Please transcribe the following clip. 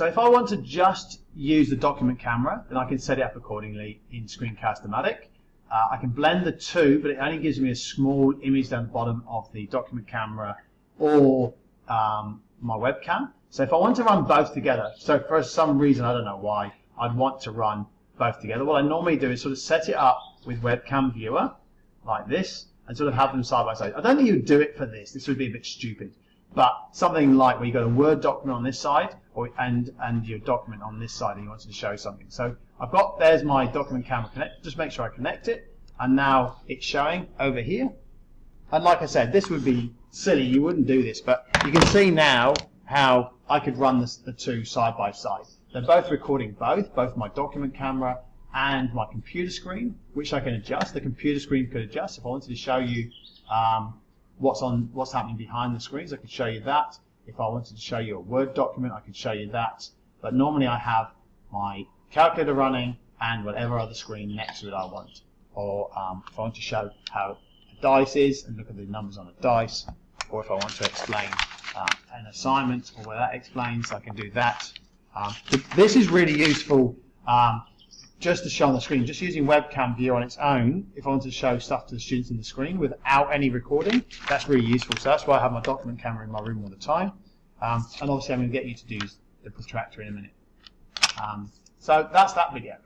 So if I want to just use the document camera, then I can set it up accordingly in Screencast-O-Matic. I can blend the two, but it only gives me a small image down the bottom of the document camera or my webcam. So if I want to run both together, so for some reason, I don't know why, I'd want to run both together. What I normally do is sort of set it up with webcam viewer, like this, and sort of have them side by side. I don't think you'd do it for this. This would be a bit stupid. But something like where you've got a Word document on this side and your document on this side and you wanted to show something. So I've got, there's my document camera connected. Just make sure I connect it. And now it's showing over here. And like I said, this would be silly. You wouldn't do this. But you can see now how I could run the two side by side. They're both recording both my document camera and my computer screen, which I can adjust. The computer screen could adjust. If I wanted to show you what's happening behind the screens, I could show you that. If I wanted to show you a Word document, I could show you that. But normally I have my calculator running and whatever other screen next to it I want. Or if I want to show how a dice is and look at the numbers on a dice, or if I want to explain an assignment or where that explains, I can do that. This is really useful just to show on the screen, just using webcam view on its own. If I want to show stuff to the students in the screen without any recording, that's really useful. So that's why I have my document camera in my room all the time. And obviously I'm going to get you to do the protractor in a minute. So that's that video.